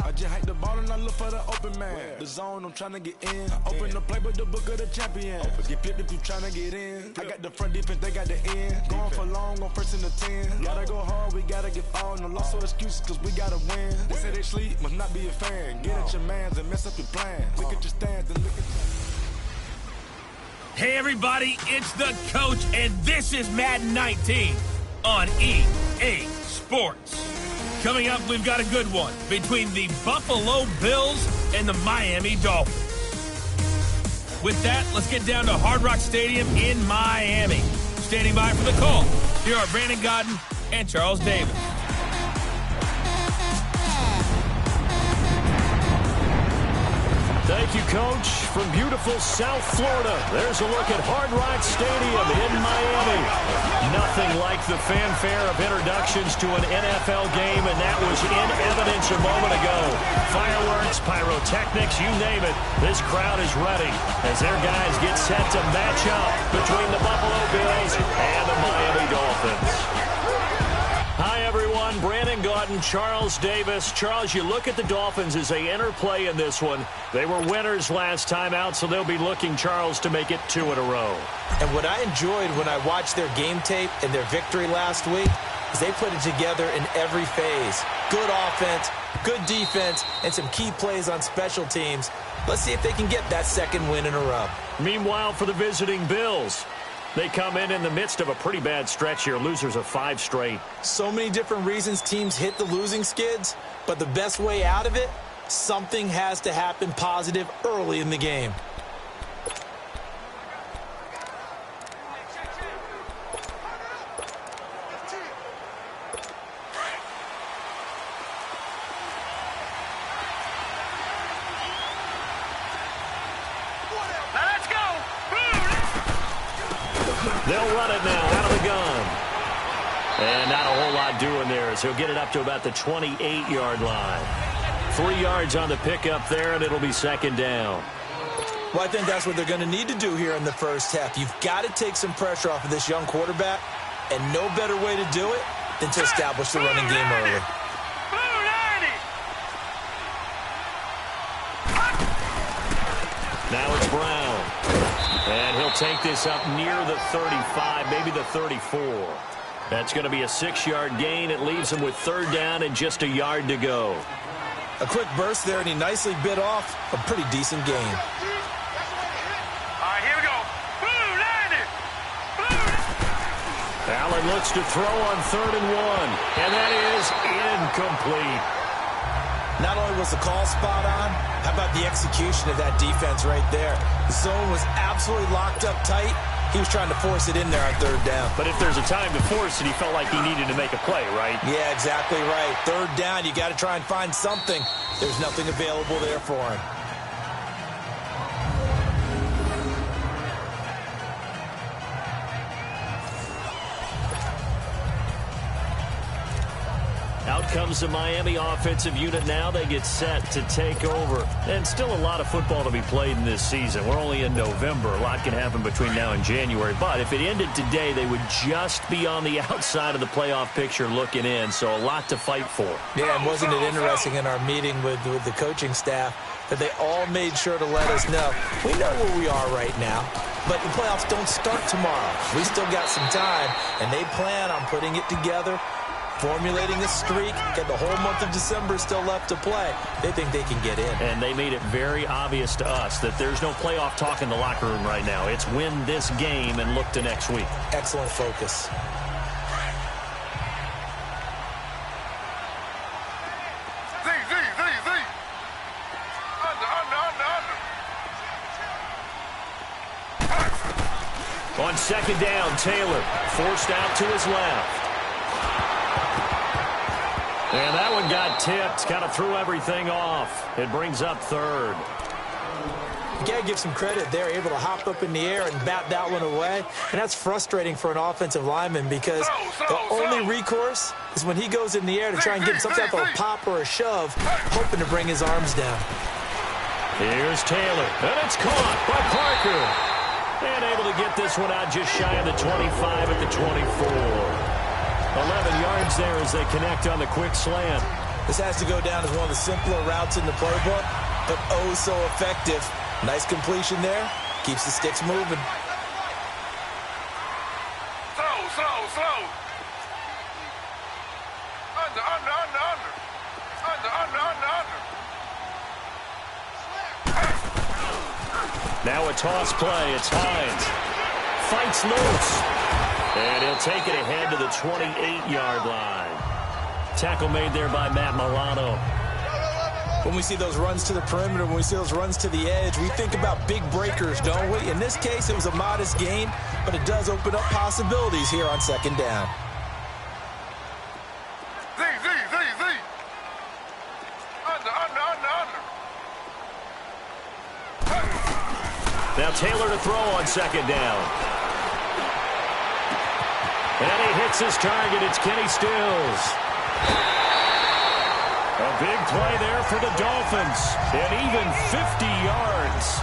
I just hike the ball and I look for the open man. The zone, I'm trying to get in. Open the playbook, the book of the champion. Get flipped if you trying to get in. I got the front defense, they got the end. Going for long, going first in the 10. Gotta go hard, we gotta give all. No loss or excuses, cause we gotta win. They say they sleep, must not be a fan. Get at your mans and mess up your plan. Look at your stands and look at your... Hey everybody, it's the coach, and this is Madden 19 on EA Sports. Coming up, we've got a good one between the Buffalo Bills and the Miami Dolphins. With that, let's get down to Hard Rock Stadium in Miami. Standing by for the call, here are Brandon Gaudin and Charles Davis. Thank you, Coach. From beautiful South Florida, there's a look at Hard Rock Stadium in Miami. Nothing like the fanfare of introductions to an NFL game, and that was in evidence a moment ago. Fireworks, pyrotechnics, you name it. This crowd is ready as their guys get set to match up between the Buffalo Bills and the Miami Dolphins. Hi, everyone. Brandon Gaudin, Charles Davis. Charles, you look at the Dolphins as they enter play in this one. They were winners last time out, so they'll be looking, Charles, to make it 2 in a row. And what I enjoyed when I watched their game tape and their victory last week is they put it together in every phase. Good offense, good defense, and some key plays on special teams. Let's see if they can get that second win in a row. Meanwhile, for the visiting Bills, they come in the midst of a pretty bad stretch here, losers of 5 straight. So many different reasons teams hit the losing skids, but the best way out of it, something has to happen positive early in the game. They'll run it now out of the gun. And not a whole lot doing there as he'll get it up to about the 28-yard line. 3 yards on the pickup there, and it'll be second down. Well, I think that's what they're going to need to do here in the first half. You've got to take some pressure off of this young quarterback, and no better way to do it than to establish the running game early. Now it's Brown. And he'll take this up near the 35, maybe the 34. That's going to be a 6-yard gain. It leaves him with third down and just a yard to go. A quick burst there, and he nicely bit off a pretty decent gain. All right, here we go. Allen looks to throw on 3rd and 1. And that is incomplete. Not only was the call spot on, how about the execution of that defense right there? The zone was absolutely locked up tight. He was trying to force it in there on 3rd down. But if there's a time to force it, he felt like he needed to make a play, right? Yeah, exactly right. 3rd down, you got to try and find something. There's nothing available there for him. Out comes the Miami offensive unit now. They get set to take over. And still a lot of football to be played in this season. We're only in November. A lot can happen between now and January. But if it ended today, they would just be on the outside of the playoff picture looking in. So a lot to fight for. Yeah, and wasn't it interesting in our meeting with the coaching staff that they all made sure to let us know, we know where we are right now, but the playoffs don't start tomorrow. We still got some time, and they plan on putting it together, formulating a streak, and the whole month of December is still left to play. They think they can get in. And they made it very obvious to us that there's no playoff talk in the locker room right now. It's win this game and look to next week. Excellent focus. On second down, Taylor forced out to his left. And that one got tipped, kind of threw everything off. It brings up third. You got to give some credit there, able to hop up in the air and bat that one away. And that's frustrating for an offensive lineman because the only recourse is when he goes in the air to try and get some type of a pop or a shove, hoping to bring his arms down. Here's Taylor, and it's caught by Parker. And able to get this one out just shy of the 25 at the 24. 11 yards there as they connect on the quick slant. This has to go down as one of the simpler routes in the playbook, but oh so effective. Nice completion there. Keeps the sticks moving. Slow. Under. Now a toss play. It's Hines. Fights loose. And he'll take it ahead to the 28-yard line. Tackle made there by Matt Milano. When we see those runs to the perimeter, when we see those runs to the edge, we think about big breakers, don't we? In this case, it was a modest gain, but it does open up possibilities here on second down. Z. Under. Now Taylor to throw on second down. And he hits his target. It's Kenny Stills. A big play there for the Dolphins. And even 50 yards.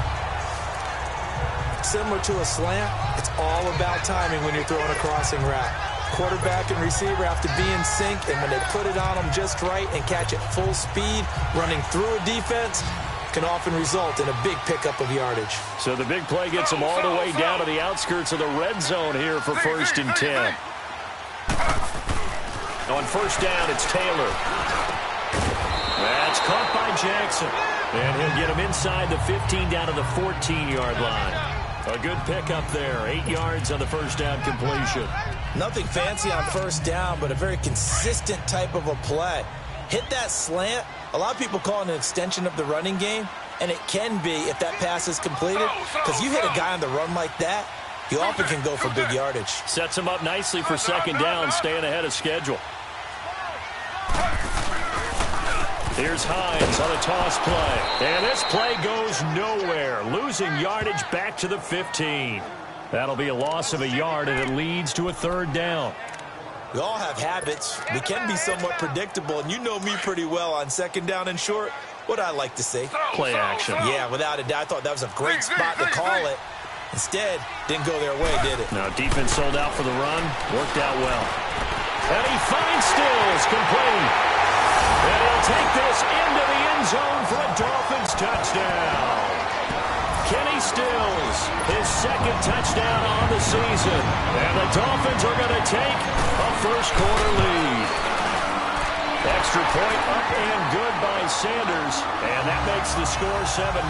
Similar to a slant, it's all about timing when you're throwing a crossing route. Quarterback and receiver have to be in sync, and when they put it on them just right and catch it full speed, running through a defense can often result in a big pickup of yardage. So the big play gets them all the way down to the outskirts of the red zone here for 1st and 10. On first down, it's Taylor. That's caught by Jackson. And he'll get him inside the 15 down to the 14-yard line. A good pickup there. 8 yards on the first down completion. Nothing fancy on first down, but a very consistent type of a play. Hit that slant. A lot of people call it an extension of the running game, and it can be if that pass is completed, because you hit a guy on the run like that, he often can go for big yardage. Sets him up nicely for second down, staying ahead of schedule. Here's Hines on a toss play. And this play goes nowhere. Losing yardage back to the 15. That'll be a loss of a yard, and it leads to a third down. We all have habits. We can be somewhat predictable, and you know me pretty well on second down and short. What I like to say? Play action. Yeah, without a doubt. I thought that was a great spot to call it. Instead, didn't go their way, did it? No, defense sold out for the run. Worked out well. And he finds Stills, complete. And he'll take this into the end zone for a Dolphins touchdown. Kenny Stills, his second touchdown on the season. And the Dolphins are going to take a first-quarter lead. Extra point up and good by Sanders. And that makes the score 7-0.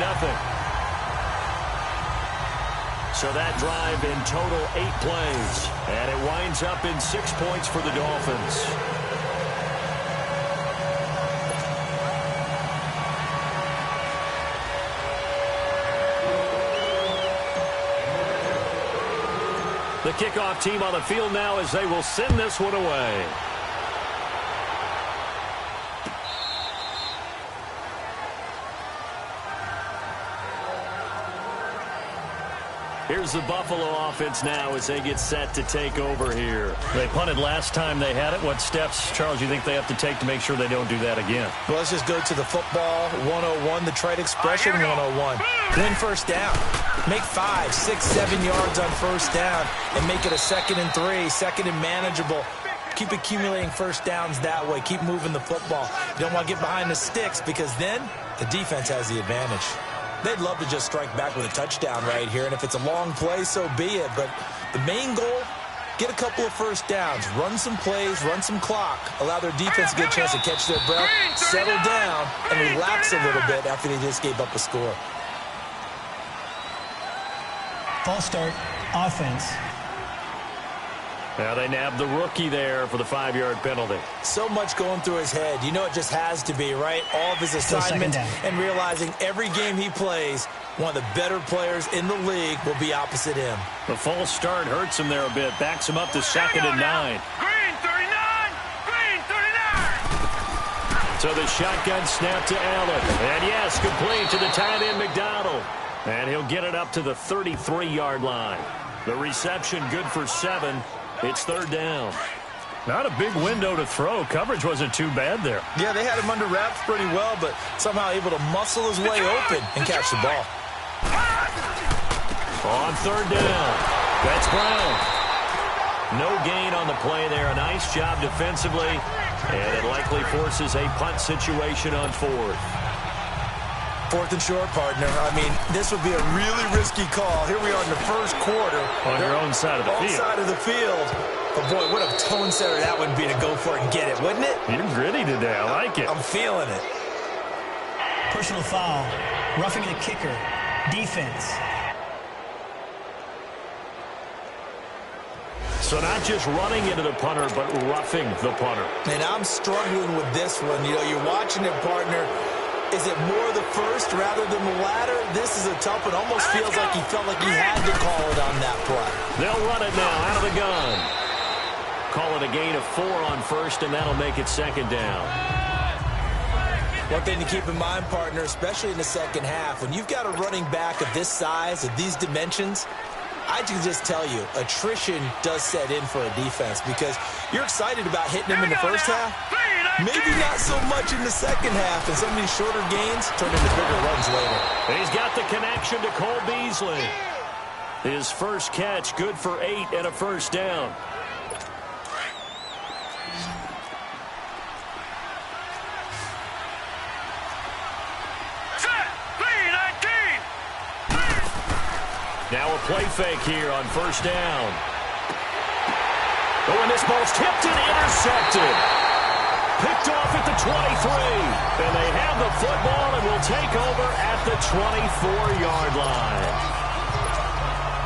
So that drive in total 8 plays. And it winds up in 6 points for the Dolphins. The kickoff team on the field now as they will send this one away. Here's the Buffalo offense now as they get set to take over here. They punted last time they had it. What steps, Charles, you think they have to take to make sure they don't do that again? Well, let's just go to the football 101, the trite expression 101. Win first down. Make 5, 6, 7 yards on first down and make it a 2nd and 3, 2nd and manageable. Keep accumulating first downs that way. Keep moving the football. You don't want to get behind the sticks because then the defense has the advantage. They'd love to just strike back with a touchdown right here, and if it's a long play, so be it. But the main goal, get a couple of first downs, run some plays, run some clock, allow their defense to get a chance to catch their breath, settle down, and relax a little bit after they just gave up a score. False start, offense. Now they nabbed the rookie there for the 5-yard penalty. So much going through his head. You know it just has to be, right? All of his assignments and realizing every game he plays, one of the better players in the league will be opposite him. The false start hurts him there a bit. Backs him up to 2nd and 9. Green 39! Green 39! So the shotgun snap to Allen. And yes, complete to the tight end McDonald. And he'll get it up to the 33-yard line. The reception good for 7. It's 3rd down. Not a big window to throw. Coverage wasn't too bad there. Yeah, they had him under wraps pretty well, but somehow able to muscle his way open and catch the ball. On 3rd down, that's Brown. No gain on the play there. A nice job defensively, and it likely likely forces a punt situation on fourth. 4th and short, partner. I mean, this would be a really risky call. Here we are in the first quarter. On your own side of the field. Side of the field. But, boy, what a tone setter that would be to go for it and get it, wouldn't it? You're gritty today. I like it. I'm feeling it. Personal foul. Roughing the kicker. Defense. So not just running into the punter, but roughing the punter. And I'm struggling with this one. You know, you're watching it, partner. Is it more the first rather than the latter? This is a tough one. Almost feels like he felt like he had to call it on that play. They'll run it now out of the gun. Call it a gain of 4 on first, and that'll make it second down. One thing to keep in mind, partner, especially in the second half, when you've got a running back of this size, of these dimensions, I can just tell you, attrition does set in for a defense because you're excited about hitting him in the first half. Maybe not so much in the second half, and some of these shorter gains turn into bigger runs later. He's got the connection to Cole Beasley. His first catch, good for 8 and a first down. Now a play fake here on first down. Oh, and this ball's tipped and intercepted. Picked off at the 23. And they have the football and will take over at the 24-yard line.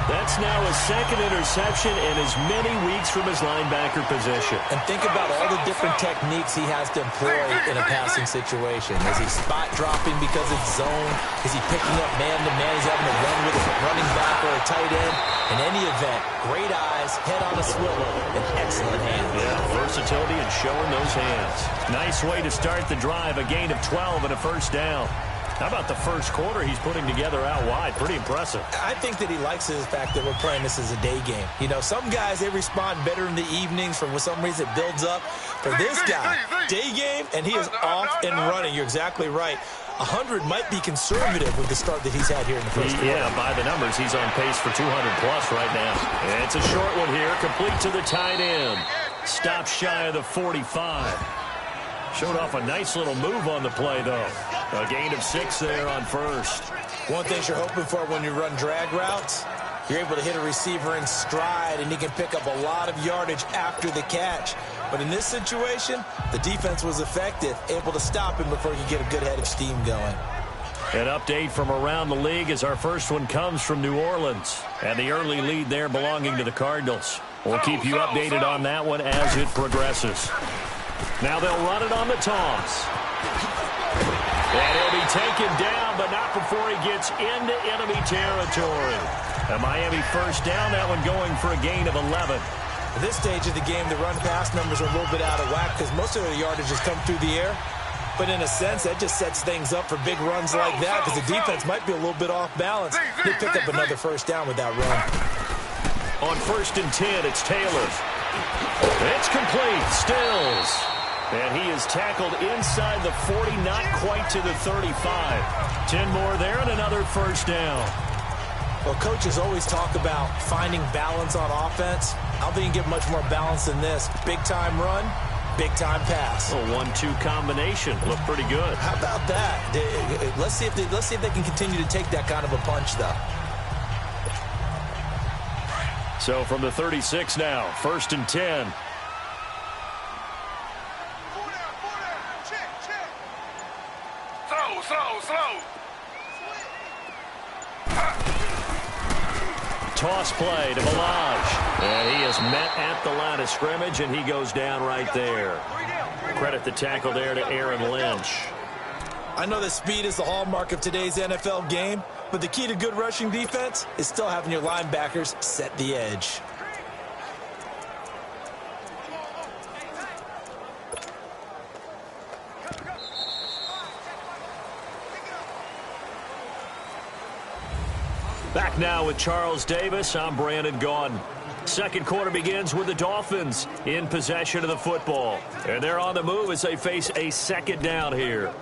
That's now his second interception in as many weeks from his linebacker position. And think about all the different techniques he has to employ in a passing situation. Is he spot dropping because it's zone? Is he picking up man-to-man? He's having to run with a running back or a tight end. In any event, great eyes, head on a swivel, and excellent hands. Yeah, versatility and showing those hands. Nice way to start the drive, a gain of 12 and a first down. How about the first quarter he's putting together out wide? Pretty impressive. I think that he likes the fact that we're playing this as a day game. You know, some guys, they respond better in the evenings. For some reason, it builds up. For this guy, day game, and he is off and running. You're exactly right. 100 might be conservative with the start that he's had here in the first quarter. Yeah, by the numbers, he's on pace for 200-plus right now. And it's a short one here, complete to the tight end. Stop shy of the 45. Showed off a nice little move on the play, though. A gain of 6 there on first. One thing you're hoping for when you run drag routes, you're able to hit a receiver in stride, and he can pick up a lot of yardage after the catch. But in this situation, the defense was effective, able to stop him before he could get a good head of steam going. An update from around the league as our first one comes from New Orleans. And the early lead there belonging to the Cardinals. We'll keep you updated on that one as it progresses. Now they'll run it on the toss. And he'll be taken down, but not before he gets into enemy territory. A Miami first down, that one going for a gain of 11. At this stage of the game, the run-pass numbers are a little bit out of whack because most of the yardage has come through the air. But in a sense, that just sets things up for big runs like that because the defense might be a little bit off balance. They pick up another first down with that run. On 1st and 10, it's Taylor. It's complete. Stills. And he is tackled inside the 40, not quite to the 35. 10 more there and another first down. Well, coaches always talk about finding balance on offense. I don't think you can get much more balance than this. Big-time run, big-time pass. A 1-2 combination. Looked pretty good. How about that? Let's see if they can continue to take that kind of a punch, though. So from the 36 now, 1st and 10. Slow. Toss play to Ballage. And he is met at the line of scrimmage, and he goes down right there. Credit the tackle there to Aaron Lynch. I know that speed is the hallmark of today's NFL game, but the key to good rushing defense is still having your linebackers set the edge. Back now with Charles Davis. I'm Brandon Gaudin. Second quarter begins with the Dolphins in possession of the football. And they're on the move as they face a second down here.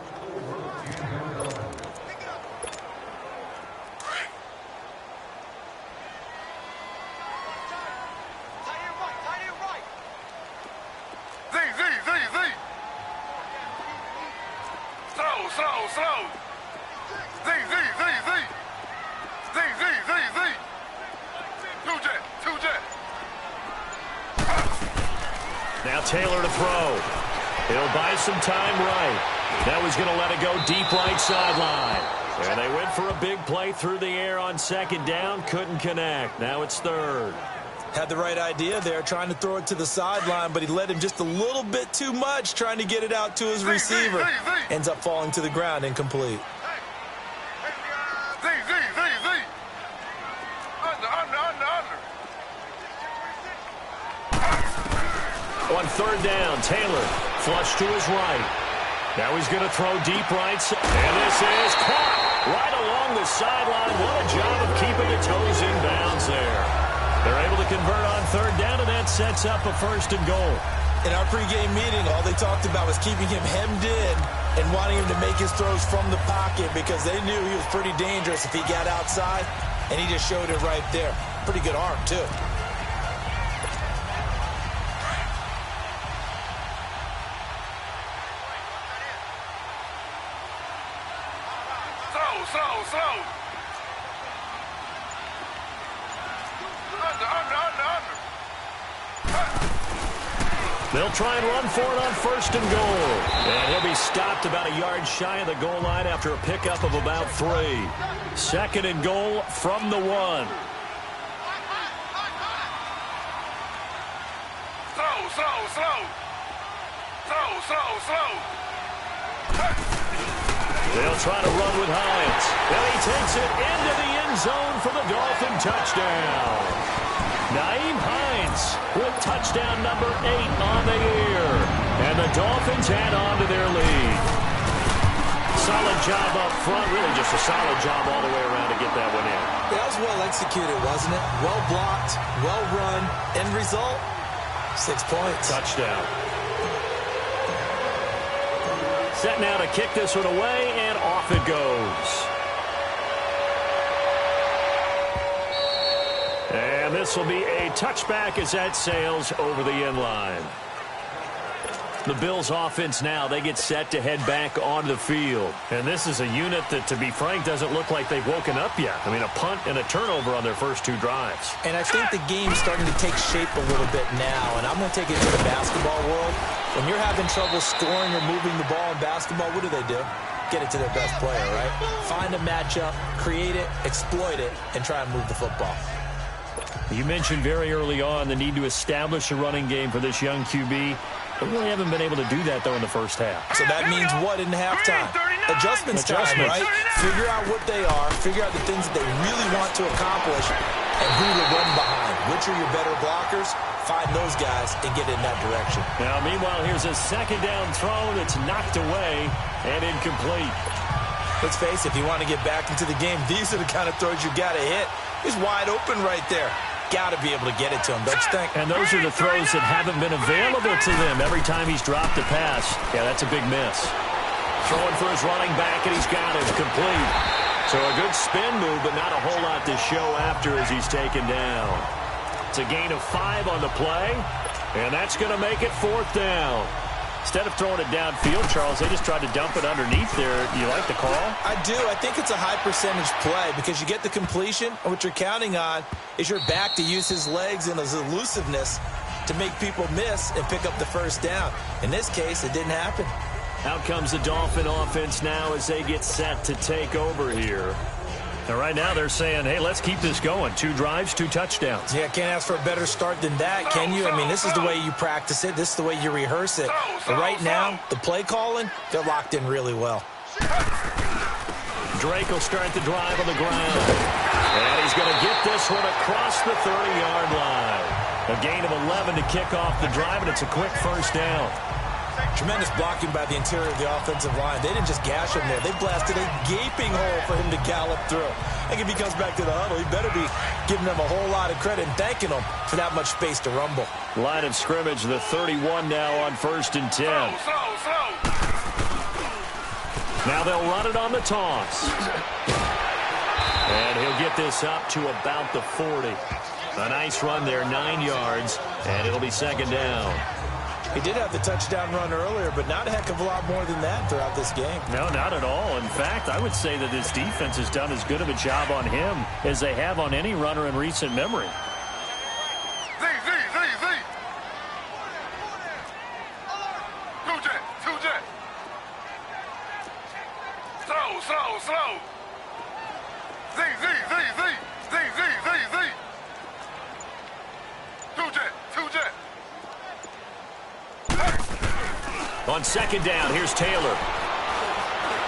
slow. Z. Two jet. Now Taylor to throw. He'll buy some time right. Now he's going to let it go deep right sideline. And they went for a big play through the air on second down. Couldn't connect. Now it's third. Had the right idea there, trying to throw it to the sideline, but he let him just a little bit too much, trying to get it out to his receiver. Ends up falling to the ground, incomplete. Z. Under. On third down, Taylor flush to his right. Now he's going to throw deep right. And this is caught right along the sideline. What a job of keeping the toes in bounds there. They're able to convert on third down, and that sets up a 1st and goal. In our pregame meeting, all they talked about was keeping him hemmed in and wanting him to make his throws from the pocket because they knew he was pretty dangerous if he got outside, and he just showed it right there. Pretty good arm, too. Slow. Under. They'll try and run for it on 1st and goal. And he'll be stopped about a yard shy of the goal line after a pickup of about 3. 2nd and goal from the 1. Slow. They'll try to run with Hines. And he takes it into the end zone for the Dolphin touchdown. Nyheim Hines with touchdown number 8 on the year. And the Dolphins add on to their lead. Solid job up front. Really just a solid job all the way around to get that one in. That was well executed, wasn't it? Well blocked, well run. End result, 6 points. Touchdown. Set now to kick this one away, and off it goes. And this will be a touchback as that sails over the end line. The Bills offense now, they get set to head back onto the field. And this is a unit that, to be frank, doesn't look like they've woken up yet. I mean, a punt and a turnover on their first 2 drives. And I think the game's starting to take shape a little bit now. And I'm going to take it to the basketball world. When you're having trouble scoring or moving the ball in basketball, what do? Get it to their best player, right? Find a matchup, create it, exploit it, and try and move the football. You mentioned very early on the need to establish a running game for this young QB. They really haven't been able to do that, though, in the first half. So that means what in halftime? Adjustments time, right? Figure out what they are, figure out the things that they really want to accomplish, and who to run behind. Which are your better blockers? Find those guys and get in that direction. Now, meanwhile, here's a second down throw that's knocked away and incomplete. Let's face it, if you want to get back into the game, these are the kind of throws you got to hit. He's wide open right there. Got to be able to get it to him, don't you think? And those are the throws that haven't been available to them every time he's dropped a pass. Yeah, that's a big miss. Throwing for his running back, and he's got it complete. So a good spin move, but not a whole lot to show after as he's taken down. It's a gain of 5 on the play, and that's going to make it 4th down. Instead of throwing it downfield, Charles, they just tried to dump it underneath there. You like the call? I do. I think it's a high percentage play because you get the completion, and what you're counting on is your back to use his legs and his elusiveness to make people miss and pick up the first down. In this case, it didn't happen. Out comes the Dolphin offense now as they get set to take over here. And right now they're saying, hey, let's keep this going. 2 drives, 2 touchdowns. Yeah, can't ask for a better start than that, can you? I mean, this is the way you practice it. This is the way you rehearse it. But right now, the play calling, they're locked in really well. Drake will start the drive on the ground. And he's going to get this one across the 30-yard line. A gain of 11 to kick off the drive, and it's a quick first down. Tremendous blocking by the interior of the offensive line. They didn't just gash him there. They blasted a gaping hole for him to gallop through. I think if he comes back to the huddle, he better be giving them a whole lot of credit and thanking them for that much space to rumble. Line of scrimmage, the 31 now on 1st and 10. Now they'll run it on the toss. And he'll get this up to about the 40. A nice run there, 9 yards, and it'll be 2nd down. He did have the touchdown run earlier, but not a heck of a lot more than that throughout this game. No, not at all. In fact, I would say that this defense has done as good of a job on him as they have on any runner in recent memory. Z. Two jet. Slow. Z. Two jet. On second down, here's Taylor.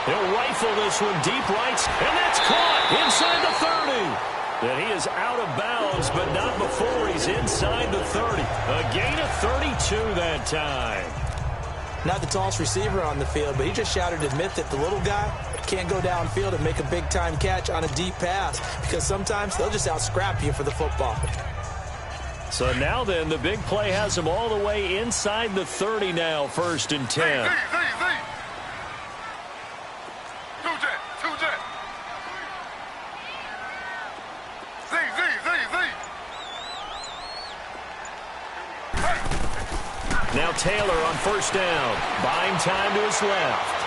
He'll rifle this one deep right, and that's caught inside the 30. And he is out of bounds, but not before he's inside the 30. A gain of 32 that time. Not the tallest receiver on the field, but he just shouted to admit that the little guy can't go downfield and make a big-time catch on a deep pass because sometimes they'll just out-scrap you for the football. So now then, the big play has him all the way inside the 30 now, 1st and 10. Z. Two jet. Z. Now Taylor on 1st down. Buying time to his left.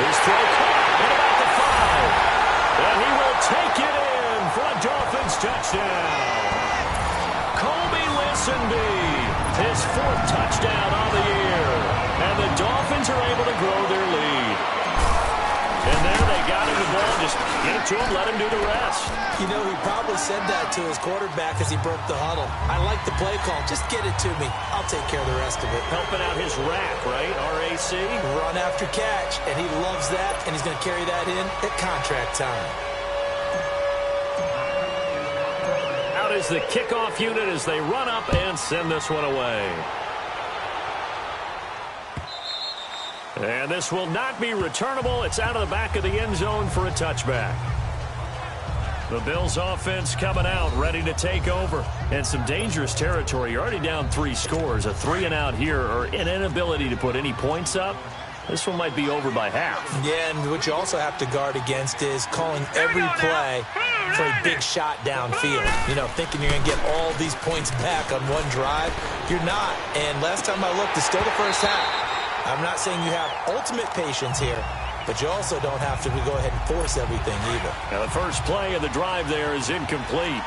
His throw caught at about the 5. And he will take it in for a Dolphins touchdown. Colby Lisenby, his 4th touchdown on the year. And the Dolphins are able to grow their lead. And there they got him the ball. Just get it to him, let him do the rest. You know, he probably said that to his quarterback as he broke the huddle. I like the play call. Just get it to me. I'll take care of the rest of it. Helping out his rack, right? RAC. Run after catch, and he loves that, and he's going to carry that in at contract time. Out is the kickoff unit as they run up and send this one away. And this will not be returnable. It's out of the back of the end zone for a touchback. The Bills offense coming out, ready to take over. And some dangerous territory. You're already down 3 scores. A 3-and-out here or an inability to put any points up. This one might be over by half. Yeah, and what you also have to guard against is calling every play for a big shot downfield. You know, thinking you're going to get all these points back on one drive. You're not. And last time I looked, it's still the first half. I'm not saying you have ultimate patience here, but you also don't have to go ahead and force everything either. Now the first play of the drive there is incomplete.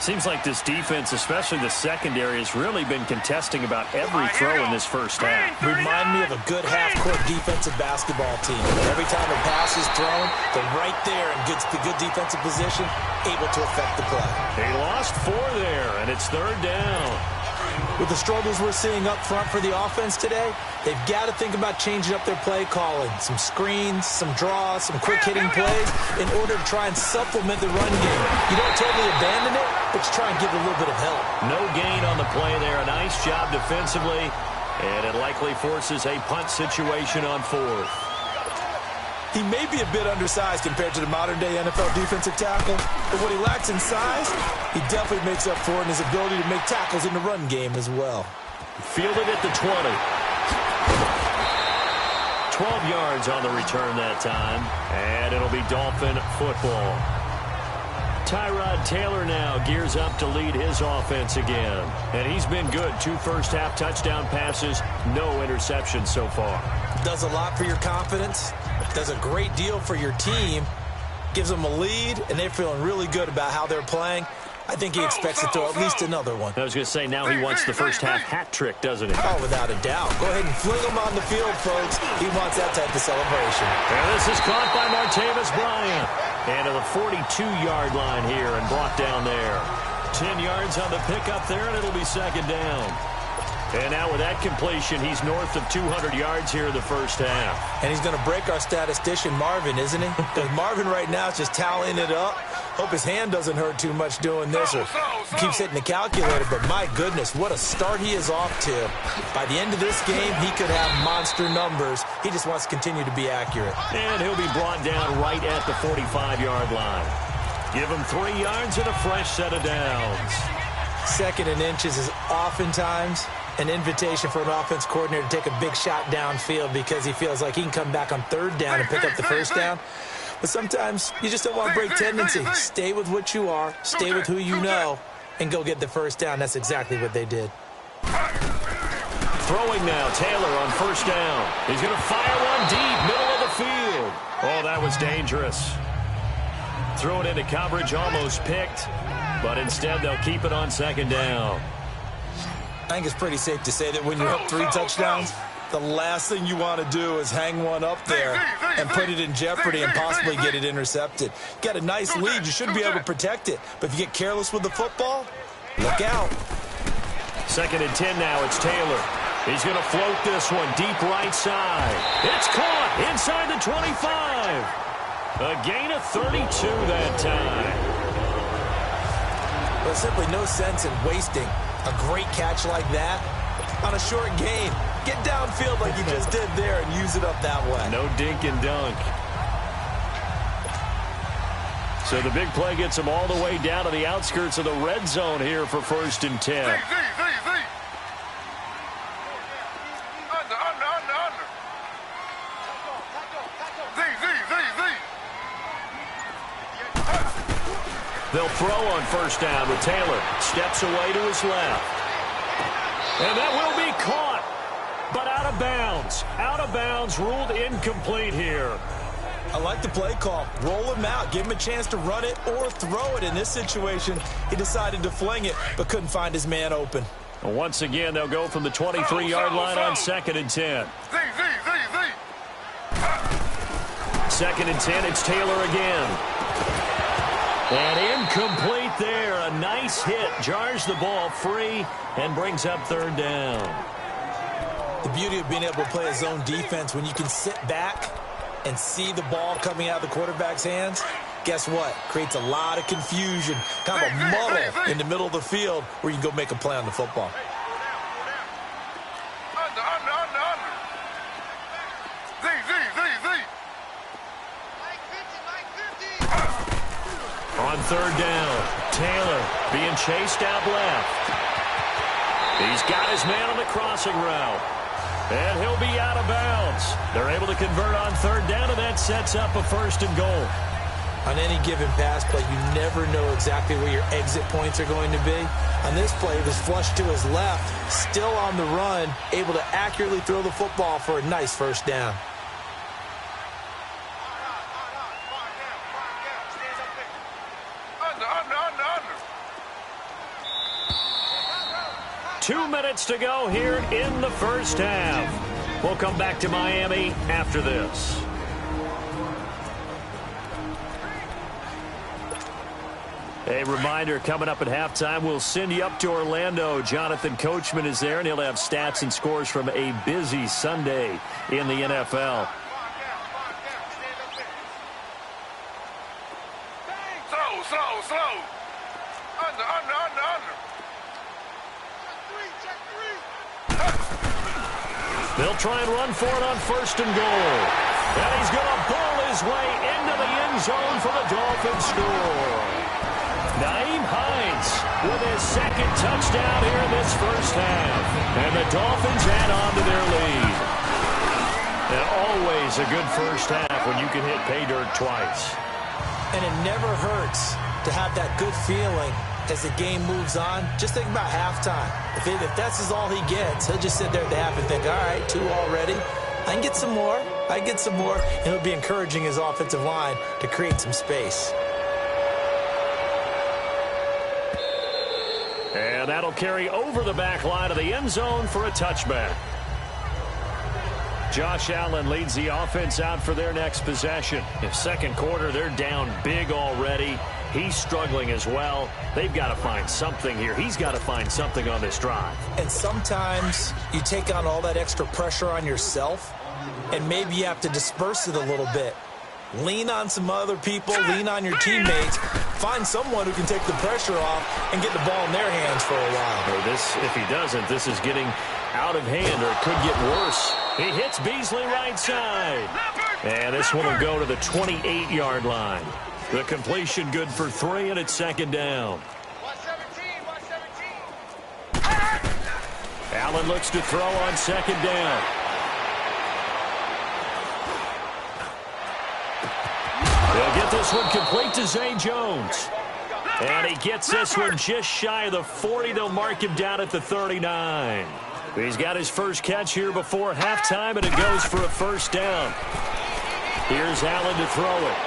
Seems like this defense, especially the secondary, has really been contesting about every throw in this first half. Remind me of a good half-court defensive basketball team. Every time a pass is thrown, they're right there in good defensive position, able to affect the play. They lost 4 there, and it's 3rd down. With the struggles we're seeing up front for the offense today, they've got to think about changing up their play calling. Some screens, some draws, some quick-hitting plays in order to try and supplement the run game. You don't totally abandon it, but you try and give it a little bit of help. No gain on the play there. A nice job defensively, and it likely forces a punt situation on 4th. He may be a bit undersized compared to the modern-day NFL defensive tackle, but what he lacks in size, he definitely makes up for in his ability to make tackles in the run game as well. Fielded at the 20. 12 yards on the return that time, and it'll be Dolphin football. Tyrod Taylor now gears up to lead his offense again, and he's been good. 2 first-half touchdown passes, no interceptions so far. Does a lot for your confidence. Does a great deal for your team, gives them a lead, and they're feeling really good about how they're playing. I think he expects to throw at least another one. I was going to say, now he wants the first-half hat trick, doesn't he? Oh, without a doubt. Go ahead and fling him on the field, folks. He wants that type of celebration. And this is caught by Martavis Bryant. And to the 42-yard line here and brought down there. 10 yards on the pickup there, and it'll be 2nd down. And now with that completion, he's north of 200 yards here in the first half. And he's going to break our statistician, Marvin, isn't he? Because Marvin right now is just tallying it up. Hope his hand doesn't hurt too much doing this or keeps hitting the calculator. But my goodness, what a start he is off to. By the end of this game, he could have monster numbers. He just wants to continue to be accurate. And he'll be brought down right at the 45-yard line. Give him 3 yards and a fresh set of downs. 2nd and inches is oftentimes an invitation for an offense coordinator to take a big shot downfield because he feels like he can come back on 3rd down and pick up the first down. But sometimes you just don't want to break tendency. Stay with what you are, stay with who you know, and go get the first down. That's exactly what they did. Throwing now, Taylor on first down. He's going to fire one deep, middle of the field. Oh, that was dangerous. Throw it into coverage, almost picked, but instead they'll keep it on second down. I think it's pretty safe to say that when you're up 3 touchdowns, the last thing you want to do is hang one up there and put it in jeopardy and possibly get it intercepted. Got a nice lead. You should be able to protect it. But if you get careless with the football, look out. 2nd and 10 now. It's Taylor. He's going to float this one deep right side. It's caught inside the 25. A gain of 32 that time. There's simply no sense in wasting a great catch like that on a short gain. Get downfield like you just did there and use it up that way. No dink and dunk. So the big play gets him all the way down to the outskirts of the red zone here for 1st and 10. Under. They'll throw on first down with Taylor. Steps away to his left. And that will be caught, but out of bounds. Out of bounds, ruled incomplete here. I like the play call. Roll him out. Give him a chance to run it or throw it. In this situation, he decided to fling it, but couldn't find his man open. And once again, they'll go from the 23-yard line on 2nd and 10. 2nd and 10, it's Taylor again. And incomplete there. A nice hit. Jars the ball free and brings up 3rd down. The beauty of being able to play a zone defense when you can sit back and see the ball coming out of the quarterback's hands, guess what? Creates a lot of confusion, kind of a muddle in the middle of the field where you can go make a play on the football. On 3rd down, Taylor being chased out left. He's got his man on the crossing route. And he'll be out of bounds. They're able to convert on 3rd down, and that sets up a 1st and goal. On any given pass play, you never know exactly where your exit points are going to be. On this play, it was flushed to his left, still on the run, able to accurately throw the football for a nice 1st down. Under. 2 minutes to go here in the 1st half. We'll come back to Miami after this. A reminder, coming up at halftime, we'll send you up to Orlando. Jonathan Coachman is there, and he'll have stats and scores from a busy Sunday in the NFL. Slow. Under. They'll try and run for it on 1st and goal. And he's going to ball his way into the end zone for the Dolphins score. Nyheim Hines with his 2nd touchdown here in this 1st half. And the Dolphins add on to their lead. And always a good 1st half when you can hit pay dirt twice. And it never hurts to have that good feeling as the game moves on. Just think about halftime. If that's all he gets, he'll just sit there at the half and think, all right, 2 already. I can get some more. And it'll be encouraging his offensive line to create some space. And that'll carry over the back line of the end zone for a touchback. Josh Allen leads the offense out for their next possession. In 2nd quarter, they're down big already. He's struggling as well. They've got to find something here. He's got to find something on this drive. And sometimes you take on all that extra pressure on yourself, and maybe you have to disperse it a little bit. Lean on some other people. Lean on your teammates. Find someone who can take the pressure off and get the ball in their hands for a while. If he doesn't, this is getting out of hand, or it could get worse. He hits Beasley right side. And this one will go to the 28-yard line. The completion good for 3, and it's 2nd down. Allen looks to throw on 2nd down. They'll get this one complete to Zay Jones. And he gets this one just shy of the 40. They'll mark him down at the 39. He's got his first catch here before halftime, and it goes for a first down. Here's Allen to throw it.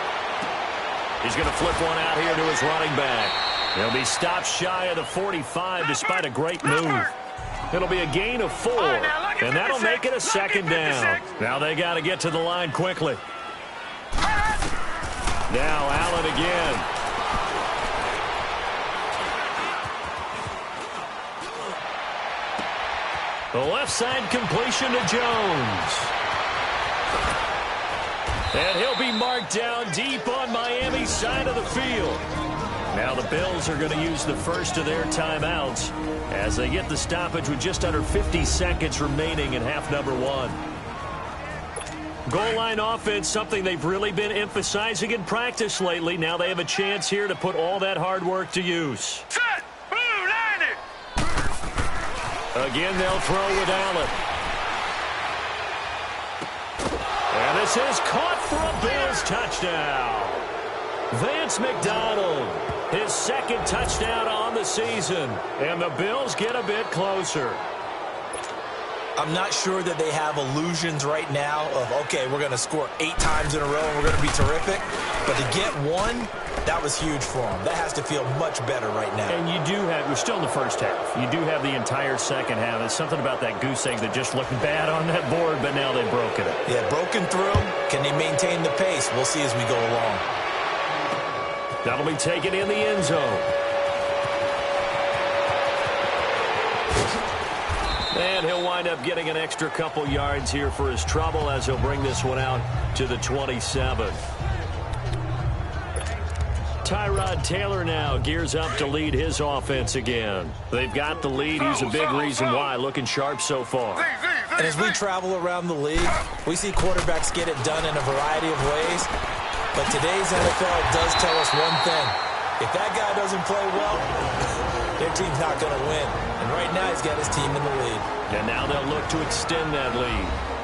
He's going to flip one out here to his running back. He'll be stopped shy of the 45 despite a great move. It'll be a gain of 4, and that'll make it a second down. Now they got to get to the line quickly. Now Allen again. The left side completion to Jones. And he'll be marked down deep on Miami's side of the field. Now the Bills are going to use the first of their timeouts as they get the stoppage with just under 50 seconds remaining in half number 1. Goal line offense, something they've really been emphasizing in practice lately. Now they have a chance here to put all that hard work to use. Set! Move, line it! Again, they'll throw with Allen. And this is caught for a Bills touchdown. Vance McDonald, his second touchdown on the season. And the Bills get a bit closer. I'm not sure that they have illusions right now of, okay, we're going to score 8 times in a row and we're going to be terrific. But to get one, that was huge for them. That has to feel much better right now. And you do have, we're still in the first half. You do have the entire second half. There's something about that goose egg that just looked bad on that board, but now they've broken it. Yeah, broken through. Can they maintain the pace? We'll see as we go along. That'll be taken in the end zone. And he'll wind up getting an extra couple yards here for his trouble as he'll bring this one out to the 27. Tyrod Taylor now gears up to lead his offense again. They've got the lead. He's a big reason why. Looking sharp so far. And as we travel around the league, we see quarterbacks get it done in a variety of ways. But today's NFL does tell us one thing. If that guy doesn't play well, their team's not going to win. And right now he's got his team in the lead. And now they'll look to extend that lead.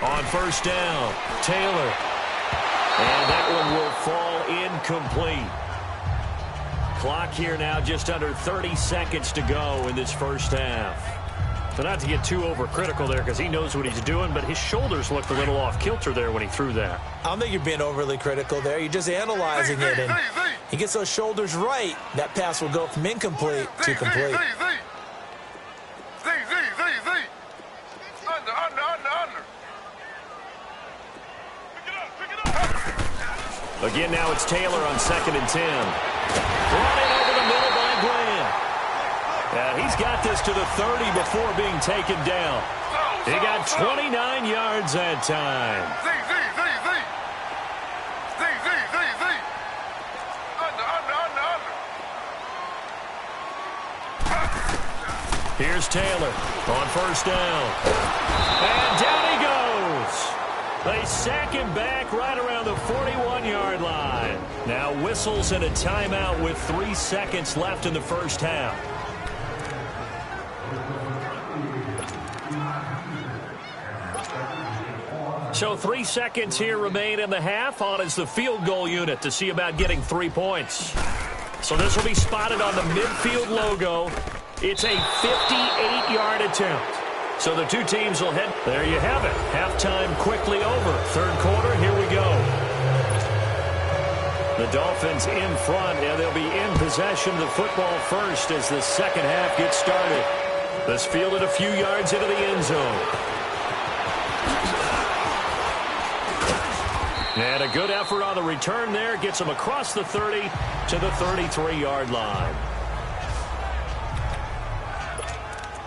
On first down, Taylor. And that one will fall incomplete. Clock here now just under 30 seconds to go in this first half. So not to get too overcritical there because he knows what he's doing, but his shoulders looked a little off kilter there when he threw that. I don't think you're being overly critical there. You're just analyzing it, and he gets those shoulders right. That pass will go from incomplete to complete. Again, now it's Taylor on 2nd and 10. Brought in over the middle by Graham. He's got this to the 30 before being taken down. He got 29 yards that time. Here's Taylor on first down. And down he goes. They sack him back right around the 41-yard line. Now whistles and a timeout with 3 seconds left in the first half. So 3 seconds here remain in the half. On is the field goal unit to see about getting 3 points. So this will be spotted on the midfield logo. It's a 58-yard attempt. So the two teams will head. There you have it. Halftime quickly over. Third quarter, here we go. The Dolphins in front, and they'll be in possession of the football first as the second half gets started. This fielded a few yards into the end zone. And a good effort on the return there. Gets them across the 30 to the 33-yard line.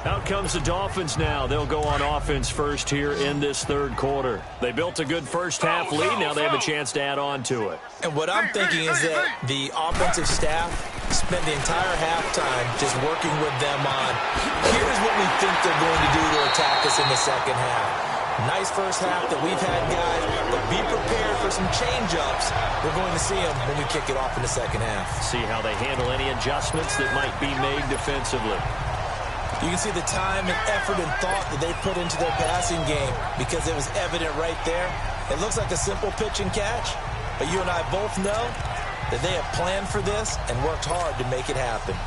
Out comes the Dolphins now. They'll go on offense first here in this third quarter. They built a good first-half lead. Now they have a chance to add on to it. And what I'm thinking is that the offensive staff spent the entire halftime just working with them on, here's what we think they're going to do to attack us in the second half. Nice first half that we've had, guys, but be prepared for some change-ups. We're going to see them when we kick it off in the second half. See how they handle any adjustments that might be made defensively. You can see the time and effort and thought that they put into their passing game because it was evident right there. It looks like a simple pitch and catch, but you and I both know that they have planned for this and worked hard to make it happen.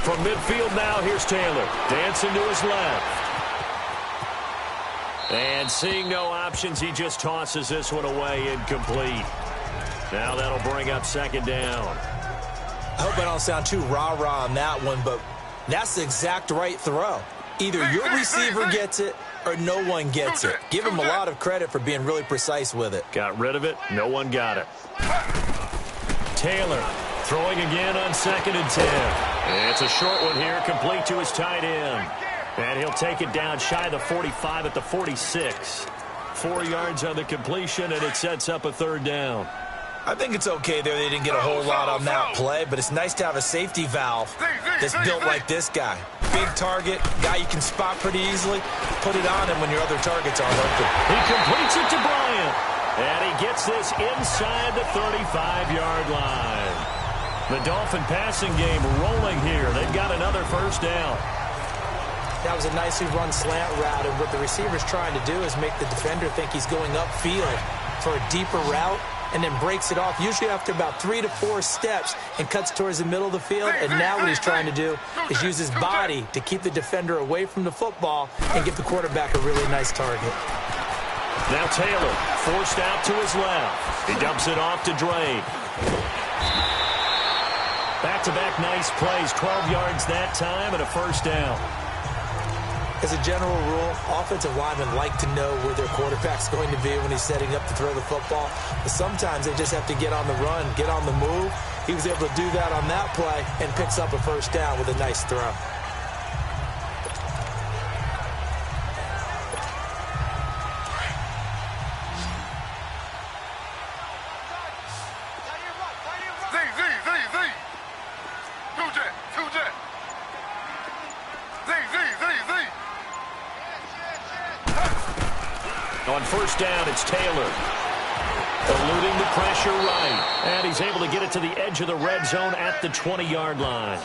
From midfield now, here's Taylor. Dancing to his left. And seeing no options, he just tosses this one away incomplete. Now that'll bring up second down. I hope I don't sound too rah-rah on that one, but that's the exact right throw. Either your receiver gets it or no one gets it. Give him a lot of credit for being really precise with it. Got rid of it. No one got it. Taylor throwing again on 2nd and 10. It's a short one here, complete to his tight end. And he'll take it down shy of the 45 at the 46. 4 yards on the completion, and it sets up a third down. I think it's okay there. They didn't get a whole lot on that play, but it's nice to have a safety valve that's built like this guy. Big target, guy you can spot pretty easily. Put it on him when your other targets aren't open. He completes it to Bryant, and he gets this inside the 35-yard line. The Dolphin passing game rolling here. They've got another first down. That was a nicely run slant route, and what the receiver's trying to do is make the defender think he's going upfield for a deeper route, and then breaks it off, usually after about 3 to 4 steps, and cuts towards the middle of the field. And now what he's trying to do is use his body to keep the defender away from the football and give the quarterback a really nice target. Now Taylor forced out to his left. He dumps it off to Dre. Back-to-back nice plays, 12 yards that time, and a first down. As a general rule, offensive linemen like to know where their quarterback's going to be when he's setting up to throw the football. But sometimes they just have to get on the run, get on the move. He was able to do that on that play and picks up a first down with a nice throw. On first down, it's Taylor. Eluding the pressure right. And he's able to get it to the edge of the red zone at the 20-yard line.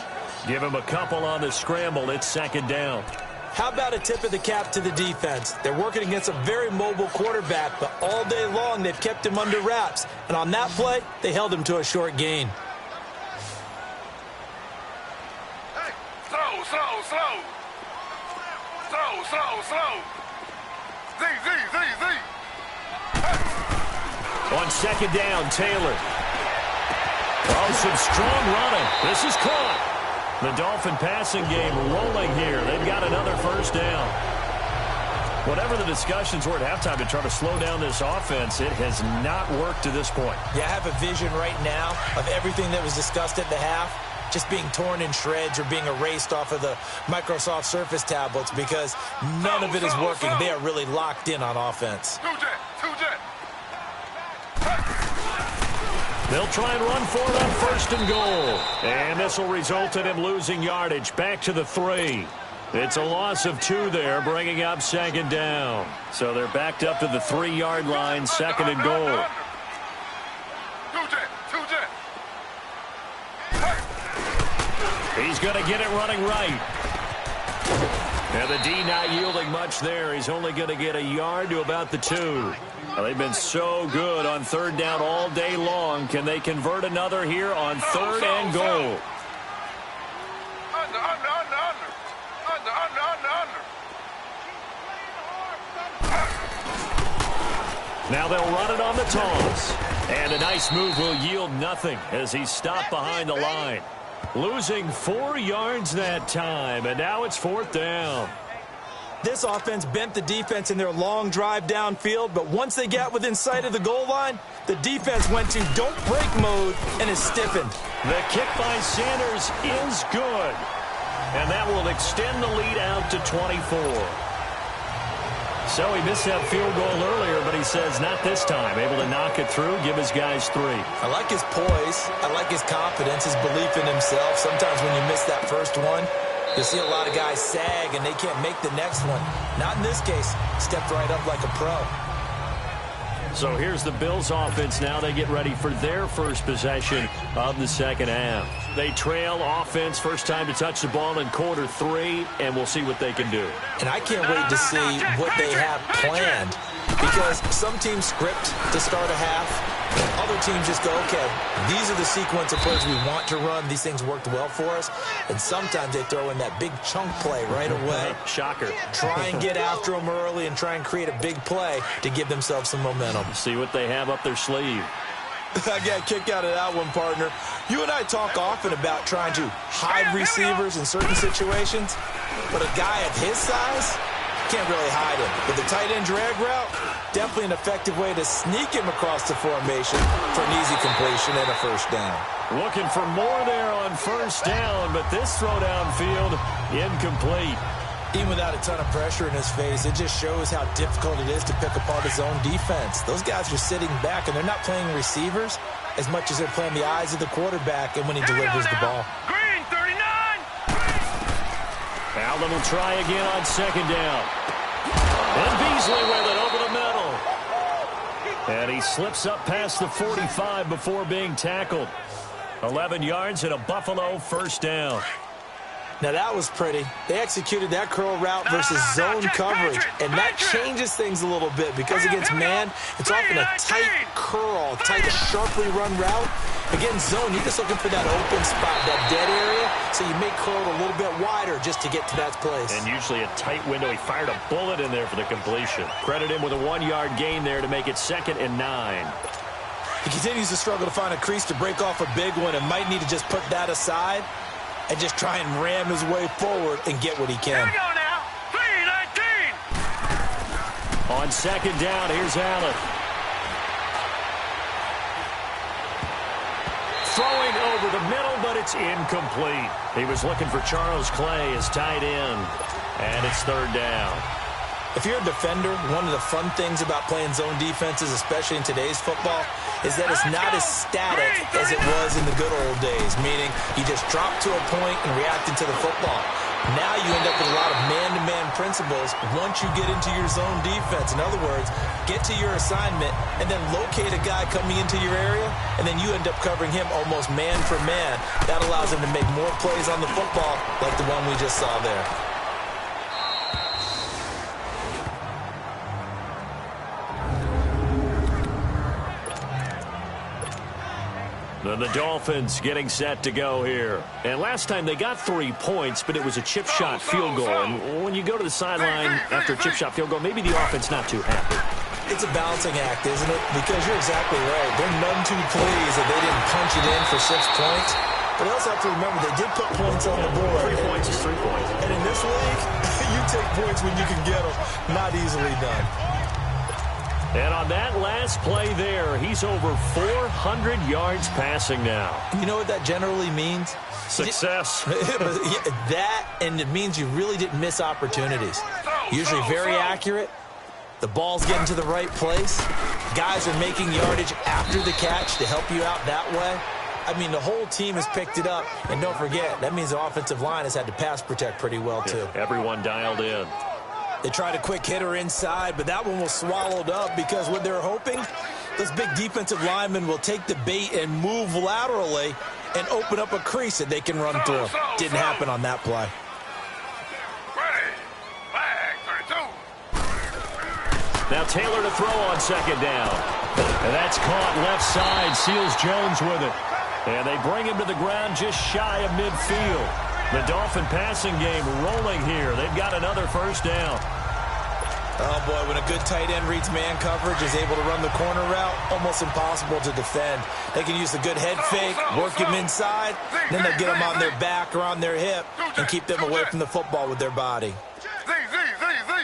Give him a couple on the scramble. It's second down. How about a tip of the cap to the defense? They're working against a very mobile quarterback, but all day long they've kept him under wraps. And on that play, they held him to a short gain. Hey, slow. Z. On second down, Taylor. Oh, some strong running. This is caught. The Dolphin passing game rolling here. They've got another first down. Whatever the discussions were at halftime to try to slow down this offense, it has not worked to this point. Yeah, I have a vision right now of everything that was discussed at the half just being torn in shreds or being erased off of the Microsoft Surface tablets because none of it is working. They are really locked in on offense. They'll try and run for it on first and goal. And this will result in him losing yardage back to the 3. It's a loss of 2 there, bringing up second down. So they're backed up to the 3-yard line, second and goal. He's going to get it running right. And the D not yielding much there. He's only going to get a yard to about the 2. Well, they've been so good on third down all day long. Can they convert another here on third and goal? Under. Now they'll run it on the toss. And a nice move will yield nothing as he's stopped behind the line. Losing 4 yards that time, and now it's fourth down. This offense bent the defense in their long drive downfield, but once they got within sight of the goal line, the defense went to don't break mode and is stiffened. The kick by Sanders is good, and that will extend the lead out to 24. So he missed that field goal earlier, but he says not this time. Able to knock it through, give his guys 3. I like his poise. I like his confidence, his belief in himself. Sometimes when you miss that first one, you'll see a lot of guys sag and they can't make the next one. Not in this case. Stepped right up like a pro. So here's the Bills offense now. They get ready for their first possession of the second half. They trail offense, first time to touch the ball in quarter 3, and we'll see what they can do. And I can't wait to see what they have planned, because some teams script to start a half. Other teams just go, okay, these are the sequence of plays we want to run. These things worked well for us. And sometimes they throw in that big chunk play right away. Shocker. Try and get after them early and try and create a big play to give themselves some momentum. See what they have up their sleeve. I got a kick out of that one, partner. You and I talk often about trying to hide receivers in certain situations, but a guy of his size can't really hide him. With the tight end drag route, definitely an effective way to sneak him across the formation for an easy completion and a first down. Looking for more there on first down, but this throw downfield incomplete. Even without a ton of pressure in his face, it just shows how difficult it is to pick apart his own defense. Those guys are sitting back, and they're not playing receivers as much as they're playing the eyes of the quarterback and when he delivers the ball. Green, 39! Allen will try again on second down. And Beasley with it over the middle. And he slips up past the 45 before being tackled. 11 yards and a Buffalo first down. Now, that was pretty. They executed that curl route versus zone coverage, and that changes things a little bit because against man, it's often a tight curl, tight, sharply run route. Against zone, you're just looking for that open spot, that dead area, so you may curl it a little bit wider just to get to that place. And usually a tight window. He fired a bullet in there for the completion. Credit him with a 1-yard gain there to make it 2nd and 9. He continues to struggle to find a crease to break off a big one and might need to just put that aside and just try and ram his way forward and get what he can. Here we go now. 3-19. On second down, here's Allen. Throwing over the middle, but it's incomplete. He was looking for Charles Clay as tight end, and it's 3rd down. If you're a defender, one of the fun things about playing zone defenses, especially in today's football, is that it's not as static as it was in the good old days, meaning you just drop to a point and react into the football. Now you end up with a lot of man-to-man principles once you get into your zone defense. In other words, get to your assignment and then locate a guy coming into your area, and then you end up covering him almost man for man. That allows him to make more plays on the football like the one we just saw there. Then the Dolphins getting set to go here. And last time they got 3 points, but it was a chip shot field goal. And when you go to the sideline after a chip shot field goal, maybe the offense not too happy. It's a balancing act, isn't it? Because you're exactly right. They're none too pleased that they didn't punch it in for 6 points. But I also have to remember they did put points on the board. 3 points is 3 points. And in this league, you take points when you can get them. Not easily done. And on that last play there, he's over 400 yards passing now. You know what that generally means? Success. That, and it means you really didn't miss opportunities. Usually very accurate. The ball's getting to the right place. Guys are making yardage after the catch to help you out that way. I mean, the whole team has picked it up. And don't forget, that means the offensive line has had to pass protect pretty well, too. Everyone dialed in. They tried a quick hitter inside, but that one was swallowed up because what they're hoping, those big defensive linemen will take the bait and move laterally and open up a crease that they can run through. Didn't happen on that play. Ready. Flag, 32. Now Taylor to throw on second down. And that's caught left side. Seals Jones with it. And they bring him to the ground just shy of midfield. The Dolphin passing game rolling here. They've got another first down. Oh, boy, when a good tight end reads man coverage, is able to run the corner route, almost impossible to defend. They can use the good head fake, work him inside, then they'll get him on their back or on their hip and keep them away from the football with their body. Z.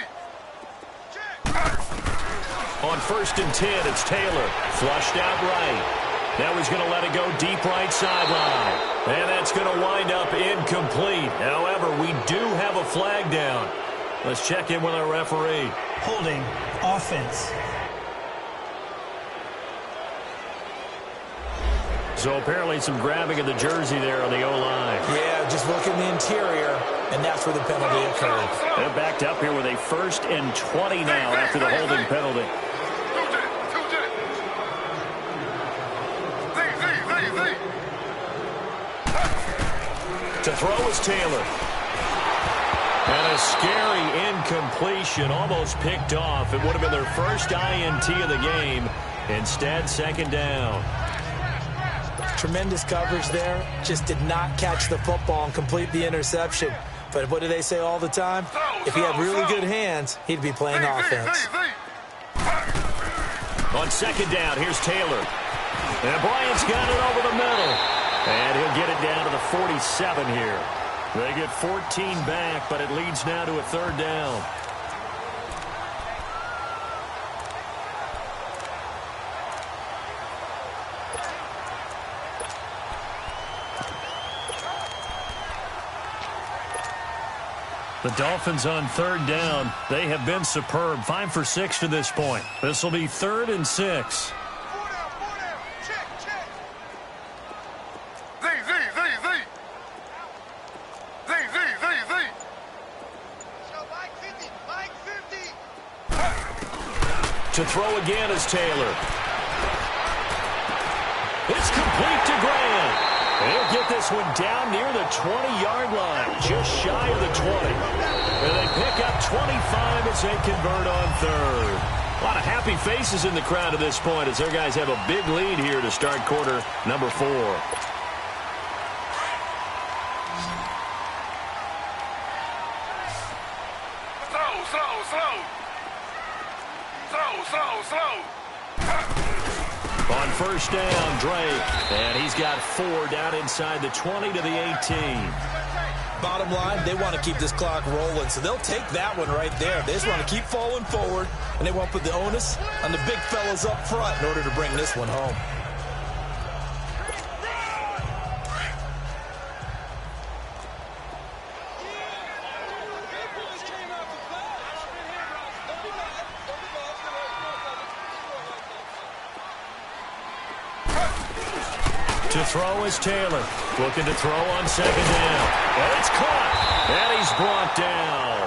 On 1st and 10, it's Taylor. Flushed out right. Now he's going to let it go deep right sideline. And that's going to wind up incomplete. However, we do have a flag down. Let's check in with our referee. Holding. Offense. So apparently some grabbing of the jersey there on the O-line. Yeah, just look in the interior, and that's where the penalty occurred. They're backed up here with a 1st and 20 now after the holding penalty. To throw is Taylor. And a scary incompletion, almost picked off. It would have been their first INT of the game. Instead, 2nd down. Tremendous coverage there. Just did not catch the football and complete the interception. But what do they say all the time? If he had really good hands, he'd be playing offense. On 2nd down, here's Taylor. And Bryant's got it over the middle. And he'll get it down to the 47 here. They get 14 back, but it leads now to a 3rd down. The Dolphins on 3rd down. They have been superb. 5 for 6 to this point. This will be 3rd and 6. To throw again is Taylor. It's complete to Grant. They'll get this one down near the 20-yard line, just shy of the 20. And they pick up 25 as they convert on 3rd. A lot of happy faces in the crowd at this point as their guys have a big lead here to start quarter number 4. On 1st down, Drake, and he's got 4 down inside the 20 to the 18. Bottom line, they want to keep this clock rolling, so they'll take that one right there. They just want to keep falling forward, and they want to put the onus on the big fellas up front in order to bring this one home. To throw is Taylor. Looking to throw on 2nd down. And it's caught. And he's brought down.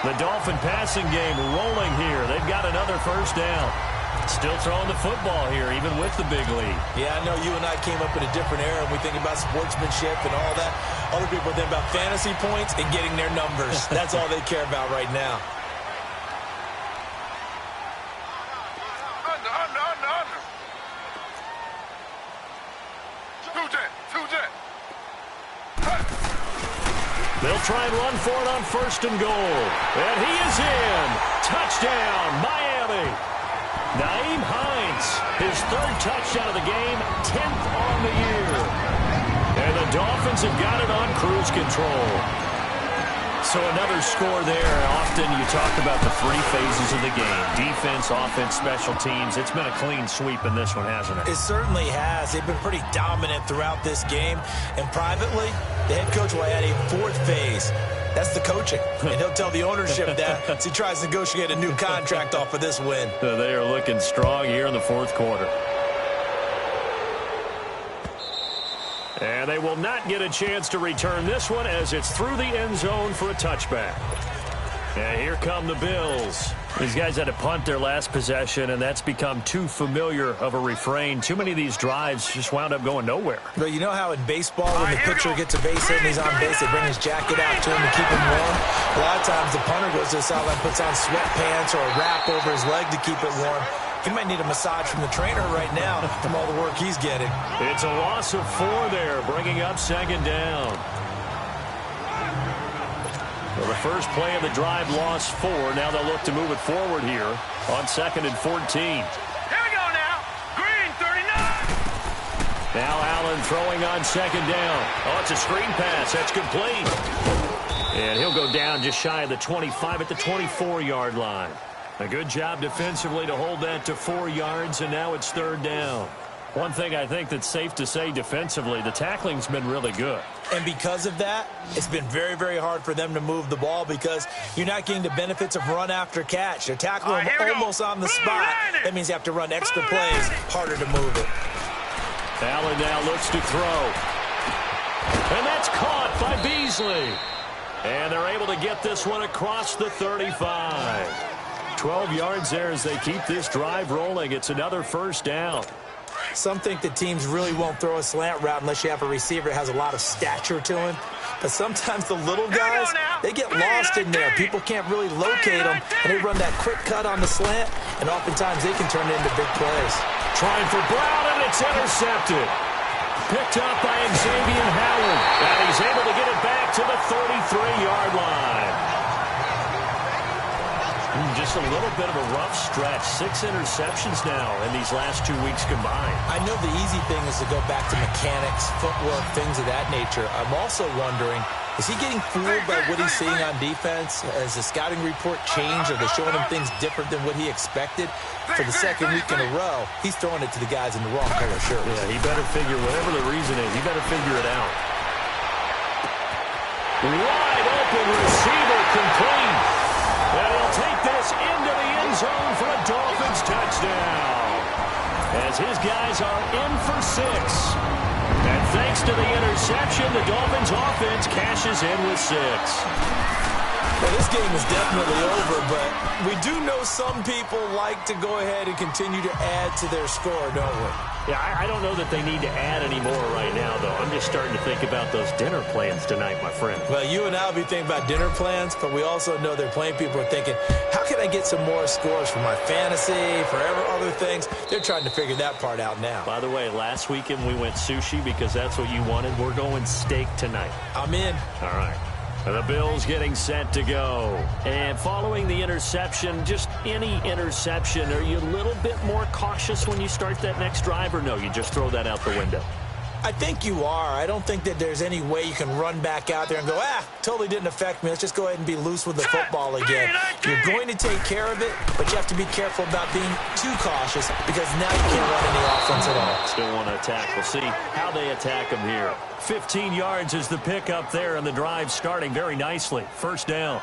The Dolphin passing game rolling here. They've got another 1st down. Still throwing the football here, even with the big lead. Yeah, I know you and I came up in a different era, and we think about sportsmanship and all that. Other people think about fantasy points and getting their numbers. That's all they care about right now. They'll try and run for it on 1st and goal. And he is in. Touchdown, Miami. Nyheim Hines, his 3rd touchdown of the game, 10th on the year. And the Dolphins have got it on cruise control. So another score there. Often you talk about the 3 phases of the game. Defense, offense, special teams. It's been a clean sweep in this one, hasn't it? It certainly has. They've been pretty dominant throughout this game. And privately, the head coach will add a 4th phase. That's the coaching. And he'll tell the ownership that as he tries to negotiate a new contract off of this win. They are looking strong here in the 4th quarter. And they will not get a chance to return this one as it's through the end zone for a touchback. And here come the Bills. These guys had to punt their last possession, and that's become too familiar of a refrain. Too many of these drives just wound up going nowhere. But you know how in baseball, when the pitcher gets a base hit and he's on base, they bring his jacket out to him to keep him warm? A lot of times the punter goes to the sideline, puts on sweatpants or a wrap over his leg to keep it warm. He might need a massage from the trainer right now from all the work he's getting. It's a loss of 4 there, bringing up 2nd down. Well, the first play of the drive lost 4. Now they'll look to move it forward here on 2nd and 14. Here we go now. Green, 39. Now Allen throwing on 2nd down. Oh, it's a screen pass. That's complete. And he'll go down just shy of the 25 at the 24-yard line. A good job defensively to hold that to 4 yards, and now it's 3rd down. One thing I think that's safe to say defensively, the tackling's been really good. And because of that, it's been very, very hard for them to move the ball because you're not getting the benefits of run after catch. They're tackling almost on the spot. That means you have to run extra plays, harder to move it. Allen now looks to throw. And that's caught by Beasley. And they're able to get this one across the 35. 12 yards there as they keep this drive rolling. It's another 1st down. Some think that teams really won't throw a slant route unless you have a receiver that has a lot of stature to him. But sometimes the little guys, they get lost in there. People can't really locate them, and they run that quick cut on the slant, and oftentimes they can turn it into big plays. Trying for Brown, and it's intercepted. Picked up by Xavier Howard, and he's able to get it back to the 33-yard line. Just a little bit of a rough stretch. 6 interceptions now in these last 2 weeks combined. I know the easy thing is to go back to mechanics, footwork, things of that nature. I'm also wondering, is he getting fooled by what he's seeing on defense? Has the scouting report changed? Are they showing him things different than what he expected? For the 2nd week in a row, he's throwing it to the guys in the wrong color shirts. Yeah, he better figure, whatever the reason is, he better figure it out. Wide open receiver complete. And he'll take this into the end zone for a Dolphins touchdown. As his guys are in for 6. And thanks to the interception, the Dolphins offense cashes in with 6. Well, this game is definitely over, but we do know some people like to go ahead and continue to add to their score, don't we? Yeah, I don't know that they need to add any more right now, though. I'm just starting to think about those dinner plans tonight, my friend. Well, you and I will be thinking about dinner plans, but we also know they're playing people are thinking, how can I get some more scores for my fantasy, for other things? They're trying to figure that part out now. By the way, last weekend we went sushi because that's what you wanted. We're going steak tonight. I'm in. All right. The Bills getting set to go. And following the interception, just any interception, are you a little bit more cautious when you start that next drive, or no, you just throw that out the window? I think you are. I don't think that there's any way you can run back out there and go, totally didn't affect me. Let's just go ahead and be loose with the football again. You're going to take care of it, but you have to be careful about being too cautious because now you can't run any offense at all. Still want to attack. We'll see how they attack them here. 15 yards is the pickup there, and the drive starting very nicely. 1st down.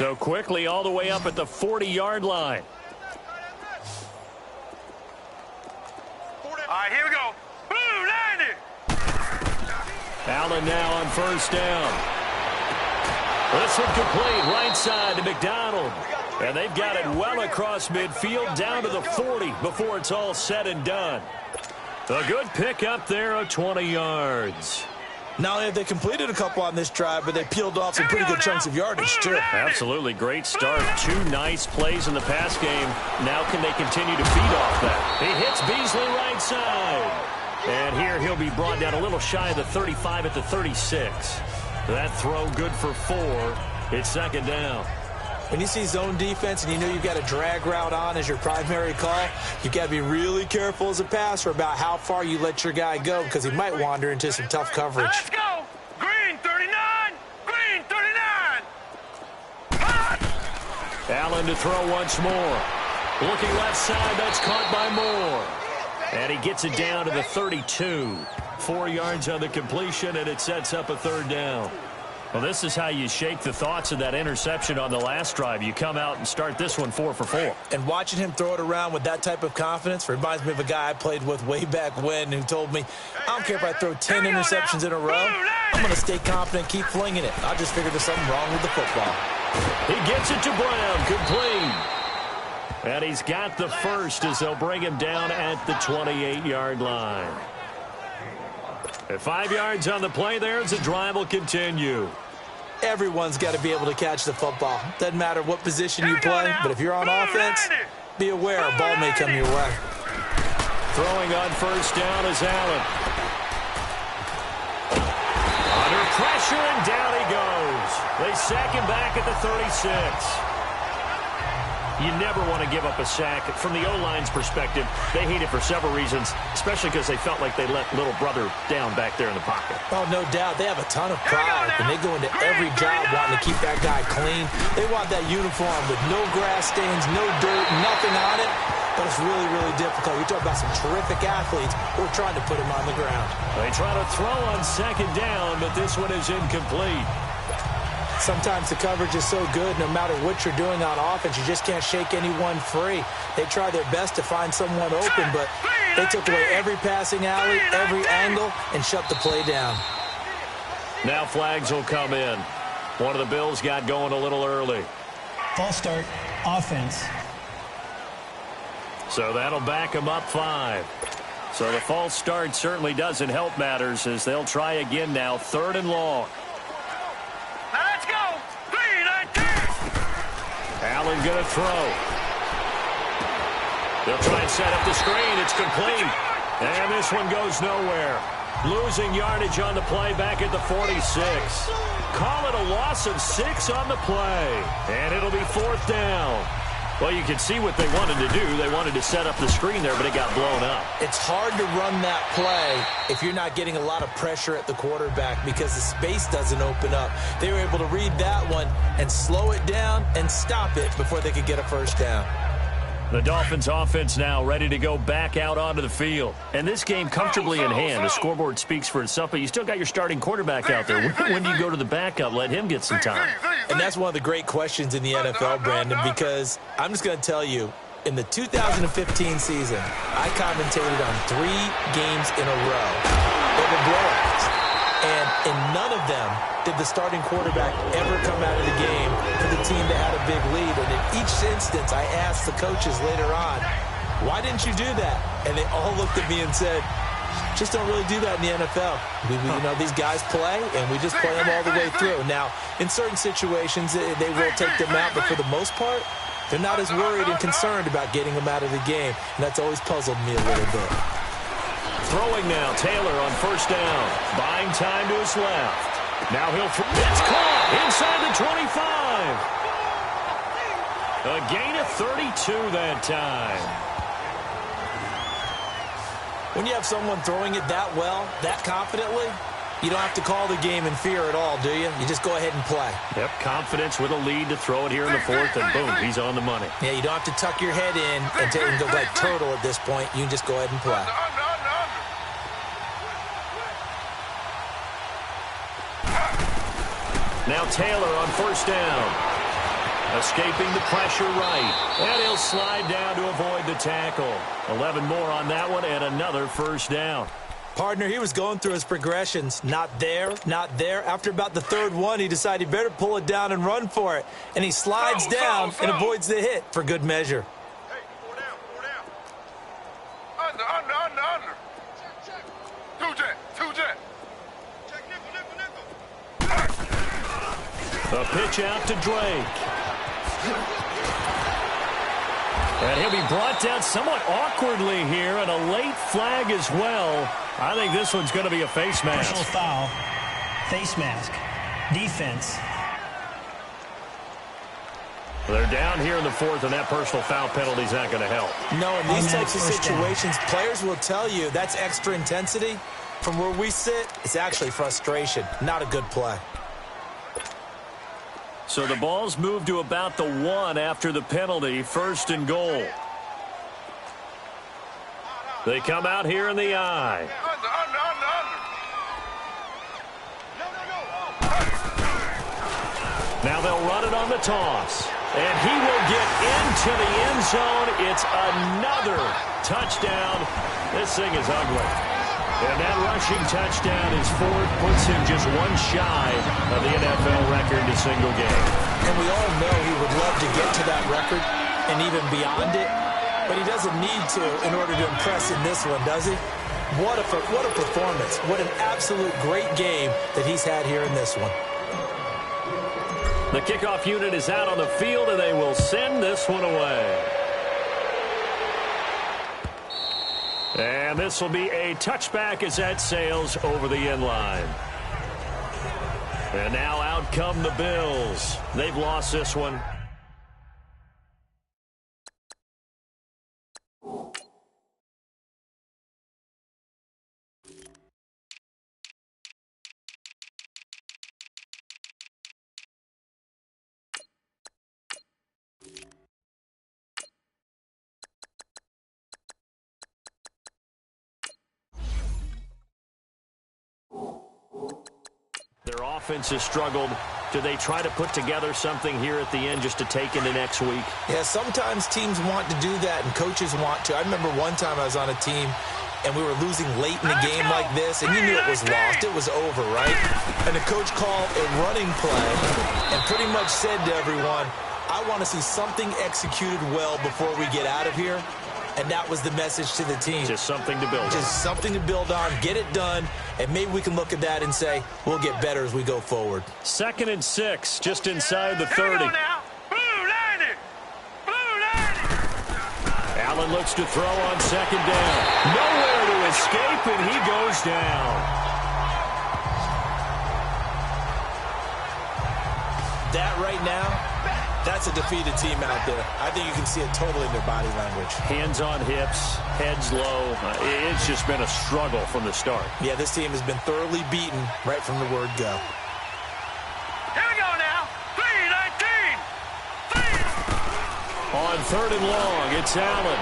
So quickly all the way up at the 40-yard line. All right, here we go. Blue 90. Allen now on 1st down. This one complete right side to McDonald. And they've got it well across midfield down to the 40 before it's all said and done. A good pick up there of 20 yards. Not only have they completed a couple on this drive, but they peeled off some pretty good chunks of yardage, too. Absolutely. Great start. 2 nice plays in the pass game. Now can they continue to feed off that? He hits Beasley right side. And here he'll be brought down a little shy of the 35 at the 36. That throw good for 4. It's 2nd down. When you see zone defense and you know you've got a drag route on as your primary call, you've got to be really careful as a passer about how far you let your guy go because he might wander into some tough coverage. Let's go. Green 39. Green 39. Hot. Allen to throw once more. Looking left side. That's caught by Moore. And he gets it down to the 32. 4 yards on the completion, and it sets up a third down. Well, this is how you shake the thoughts of that interception on the last drive. You come out and start this one 4 for 4. And watching him throw it around with that type of confidence reminds me of a guy I played with way back when who told me, I don't care if I throw 10 interceptions in a row. I'm going to stay confident, keep flinging it. I just figured there's something wrong with the football. He gets it to Brown, complete. And he's got the first as they'll bring him down at the 28-yard line. At 5 yards on the play there as the drive will continue. Everyone's got to be able to catch the football. Doesn't matter what position you play, but if you're on offense, be aware a ball may come your way. Throwing on first down is Allen. Under pressure, and down he goes. They sack him back at the 36. You never want to give up a sack. From the O-line's perspective, they hate it for several reasons, especially because they felt like they let little brother down back there in the pocket. Oh, no doubt. They have a ton of pride, and they go into every job wanting to keep that guy clean. They want that uniform with no grass stains, no dirt, nothing on it. But it's really, really difficult. You talk about some terrific athletes who are trying to put him on the ground. They try to throw on second down, but this one is incomplete. Sometimes the coverage is so good, no matter what you're doing on offense, you just can't shake anyone free. They try their best to find someone open, but they took away every passing alley, every angle, and shut the play down. Now flags will come in. One of the Bills got going a little early. False start, offense. So that'll back them up 5. So the false start certainly doesn't help matters as they'll try again now, 3rd and long. Let's go. 3-19. Allen going to throw. They'll try and set up the screen. It's complete. And this one goes nowhere. Losing yardage on the play back at the 46. Call it a loss of 6 on the play. And it'll be 4th down. Well, you can see what they wanted to do. They wanted to set up the screen there, but it got blown up. It's hard to run that play if you're not getting a lot of pressure at the quarterback because the space doesn't open up. They were able to read that one and slow it down and stop it before they could get a first down. The Dolphins offense now ready to go back out onto the field. And this game comfortably in hand. The scoreboard speaks for itself, but you still got your starting quarterback out there. When do you go to the backup? Let him get some time. And that's one of the great questions in the NFL, Brandon, because I'm just going to tell you, in the 2015 season, I commentated on 3 games in a row. They were blowouts. And in none of them did the starting quarterback ever come out of the game for the team that had a big lead. And in each instance, I asked the coaches later on, why didn't you do that? And they all looked at me and said, just don't really do that in the NFL. These guys play, and we just play them all the way through. Now, in certain situations, they will take them out, but for the most part, they're not as worried and concerned about getting them out of the game. And that's always puzzled me a little bit. Throwing now, Taylor on first down. Buying time to his left. Now he'll throw. It's caught inside the 25. A gain of 32 that time. When you have someone throwing it that well, that confidently, you don't have to call the game in fear at all, do you? You just go ahead and play. Yep, confidence with a lead to throw it here in the 4th, and boom, he's on the money. Yeah, you don't have to tuck your head in and go like turtle at this point. You can just go ahead and play. Now Taylor on first down. Escaping the pressure right. And he'll slide down to avoid the tackle. 11 more on that one and another first down. Partner, he was going through his progressions. Not there, not there. After about the 3rd one, he decided he better pull it down and run for it. And he slides down and avoids the hit for good measure. Hey, 4 down. Under. 2 jet. Check nickel. A pitch out to Drake. And he'll be brought down somewhat awkwardly here, and a late flag as well. I think this one's going to be a face mask. Personal foul, face mask, defense. They're down here in the 4th, and that personal foul penalty is not going to help. No, in these types of situations, players will tell you that's extra intensity. From where we sit, it's actually frustration. Not a good play. So the ball's moved to about the 1 after the penalty, 1st and goal. They come out here in the eye. Under. Now they'll run it on the toss. And he will get into the end zone. It's another touchdown. This thing is ugly. And that rushing touchdown is fourth, puts him just one shy of the NFL record in a single game. And we all know he would love to get to that record and even beyond it, but he doesn't need to in order to impress in this one, does he? What a performance. What an absolute great game that he's had here in this one. The kickoff unit is out on the field, and they will send this one away. And this will be a touchback as that sails over the end line. And now out come the Bills. They've lost this one. Their offense has struggled. Do they try to put together something here at the end just to take into next week? Yeah, sometimes teams want to do that and coaches want to. I remember one time I was on a team and we were losing late in a game like this, and you knew it was lost. It was over, right? And the coach called a running play and pretty much said to everyone, I want to see something executed well before we get out of here. And that was the message to the team. Just something to build on. Just something to build on, get it done, and maybe we can look at that and say, we'll get better as we go forward. 2nd and 6, just inside the 30. Allen looks to throw on 2nd down. Nowhere to escape, and he goes down. That right now, that's a defeated team out there. I think you can see it totally in their body language. Hands on hips, heads low. It's just been a struggle from the start. Yeah, this team has been thoroughly beaten right from the word go. Here we go now. 3-19. On 3rd and long, it's Allen.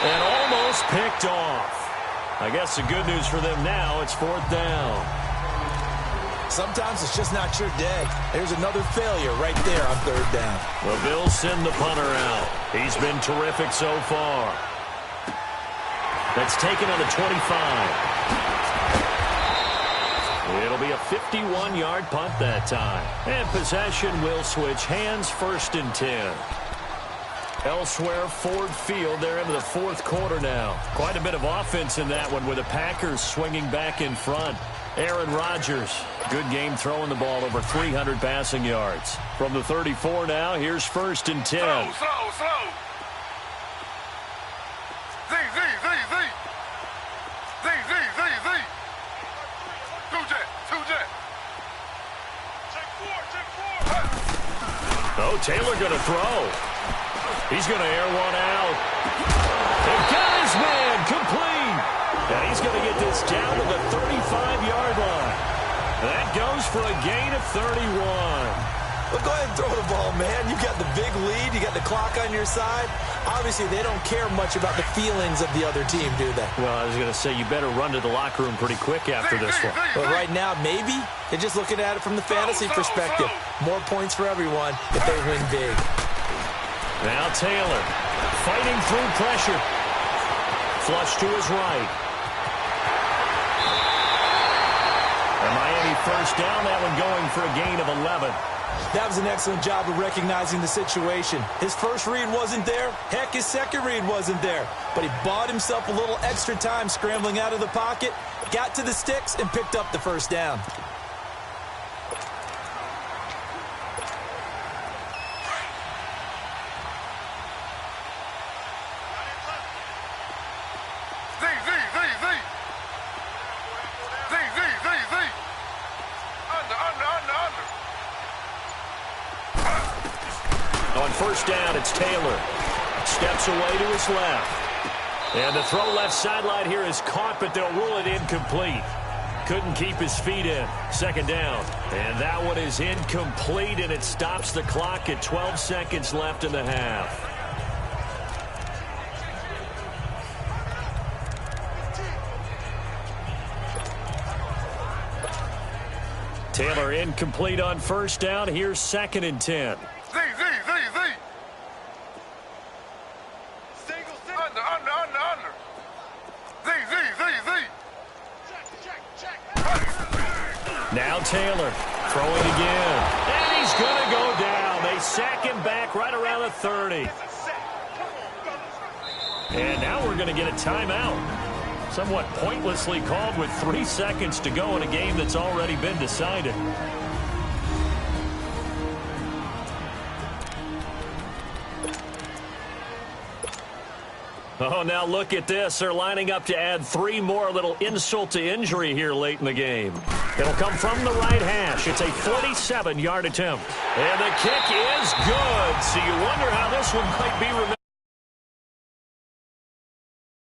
And almost picked off. I guess the good news for them now, it's 4th down. Sometimes it's just not your day. There's another failure right there on 3rd down. The Bills send the punter out. He's been terrific so far. That's taken on the 25. It'll be a 51-yard punt that time. And possession will switch hands, 1st and 10. Elsewhere, Ford Field, they're into the 4th quarter now. Quite a bit of offense in that one with the Packers swinging back in front. Aaron Rodgers, good game throwing the ball, over 300 passing yards. From the 34 now, here's 1st and 10. Slow. Z. 2-jet. Check 4. Oh, Taylor going to throw. He's going to air one out. They've got his man complete. And he's going to get this down to the 35-yard line. That goes for a gain of 31. Well, go ahead and throw the ball, man. You got the big lead. You got the clock on your side. Obviously, they don't care much about the feelings of the other team, do they? Well, I was going to say, you better run to the locker room pretty quick after this one. But right now, maybe they're just looking at it from the fantasy perspective. More points for everyone if they win big. Now Taylor fighting through pressure. Flush to his right. And Miami 1st down, that one going for a gain of 11. That was an excellent job of recognizing the situation. His first read wasn't there. Heck, his second read wasn't there. But he bought himself a little extra time scrambling out of the pocket, got to the sticks, and picked up the 1st down. On 1st down, it's Taylor. Steps away to his left. And the throw left sideline here is caught, but they'll rule it incomplete. Couldn't keep his feet in. 2nd down. And that one is incomplete, and it stops the clock at 12 seconds left in the half. Taylor incomplete on first down. Here's 2nd and 10. Z. Under. Z. Now Taylor throwing again. And he's going to go down. They sack him back right around the 30. And now we're going to get a timeout. Somewhat pointlessly called with 3 seconds to go in a game that's already been decided. Oh, now look at this. They're lining up to add 3 more, little insult to injury here late in the game. It'll come from the right hash. It's a 47-yard attempt. And the kick is good. So you wonder how this one might be remembered.